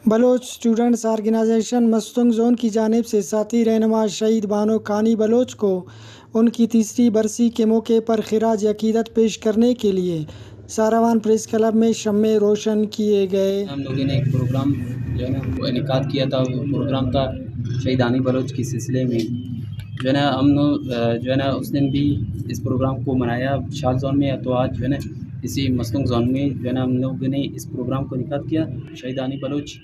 Baloch students organization Mastung zone کی جانب سے ساتھی رہنما شہید بانو کانی بلوچ کو ان کی تیسری برسی کے موقع پر خراج عقیدت پیش کرنے کے لیے ساروان پریس کلب میں شمع روشن کیے گئے۔ ہم لوگوں نے ایک پروگرام جو ہے نا وہ انعقاد کیا تھا، وہ پروگرام تھا شہید آنی بلوچ کے سلسلے میں جو ہے نا ہم جو ہے نا اس دن بھی اس پروگرام کو منایا شال زون میں، تو آج جو ہے نا اسی مستنگ زون میں جو ہے نا ہم لوگوں نے اس پروگرام کو انعقاد کیا۔ شہید آنی بلوچ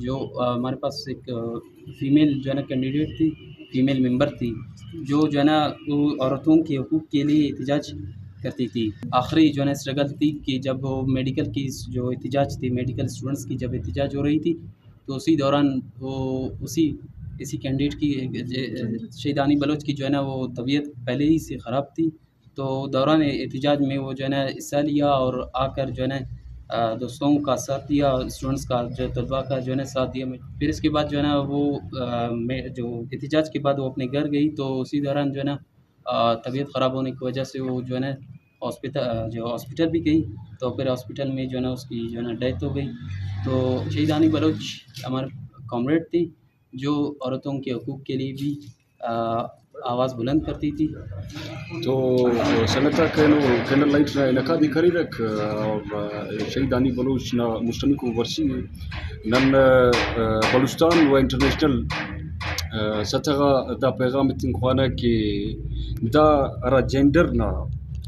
جو ہمارے پاس ایک فیمیل جو ہے نا کینڈیڈیٹ تھی، فیمیل ممبر تھی، جو ہے نا وہ عورتوں کے حقوق کے لیے احتجاج کرتی تھی۔ آخری جو ہے نا اسٹرگل تھی کہ جب وہ میڈیکل کی جو احتجاج تھی، میڈیکل اسٹوڈنٹس کی جب احتجاج ہو رہی تھی، تو اسی دوران وہ اسی کینڈیڈیٹ کی شہید آنی بلوچ کی جو ہے نا وہ طبیعت پہلے ہی سے خراب تھی، تو دوران احتجاج میں وہ جو ہے نا حصہ لیا اور آ کر جو ہے نا دوستوں کا ساتھ دیا، اسٹوڈنٹس کا جو طلباء کا جو ہے نا ساتھ دیا۔ پھر اس کے بعد جو ہے نا وہ جو احتجاج کے بعد وہ اپنے گھر گئی، تو اسی دوران جو ہے نا طبیعت خراب ہونے کی وجہ سے وہ جو ہے نا ہاسپٹل بھی گئی، تو پھر ہاسپٹل میں جو ہے نا اس کی جو ہے نا ڈیتھ ہو گئی۔ تو شہید آنی بلوچ ہمارے کامریڈ تھی، جو عورتوں کے حقوق کے لیے بھی آواز بلند کرتی تھی۔ تو سنتا کینو لائٹ نکادی کری رک شہید آنی بلوچ نا مشتمک ورسی نن بلوچستان و انٹرنیشنل سطح دا پیغام تین خوانا کہ دا ارا جینڈر نا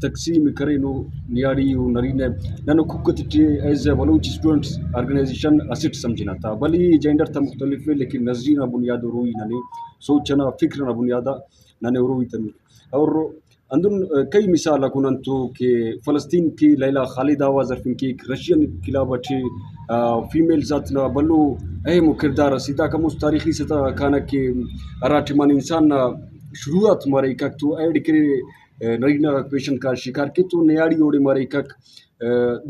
تقسیم کرینو نیاڑی و نرینے Ninnu ککتی as Baloch students organization اسٹ سمجھنا تھا، بلی جینڈر تا مختلف ہے لیکن نظریہ بنیاد روئی ننے سوچنا فکر نا بنیادہ ننے روئی تن اور اندن کئی مثال کنن تو کہ فلسطین کی لیلا خالد آواز ارفن کی ایک رشین کلاب اٹھی فیمیل ذات نا بلو اہم کردار سیدھا کم اس تاریخی سطح کانا کہ اراٹمان انسان نا شروعات مارے کک تو ایڈ کرے نرینا پیشن کا شکار کے تو نیاڑی اوڑے مارے کک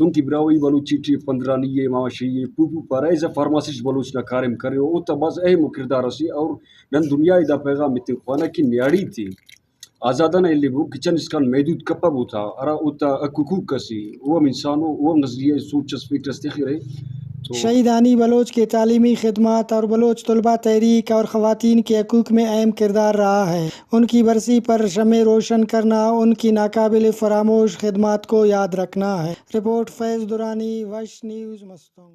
دن کی براوی بلوچی ٹی 15 نیے ماشی پوپو پارا ایز فارماسسٹ بلوچ نا کارم کرے او تا باز اہم کردار سی اور نن دنیا دا پیغام متن خوانا کی نیاڑی تھی آزادانہ اللي بو كيتشان اسكان محدود كبابو تا ارا اوتا حقوق كسي هو انسانو هو نظريه سوچس فكر استخيره تو شہید آنی بلوچ کے تعلیمی خدمات اور بلوچ طلباء تحریک اور خواتین کے حقوق میں اہم کردار رہا ہے۔ ان کی برسی پر شمع روشن کرنا ان کی ناقابل فراموش خدمات کو یاد رکھنا ہے۔ رپورٹ فیض درانی، وش نیوز مستنگ۔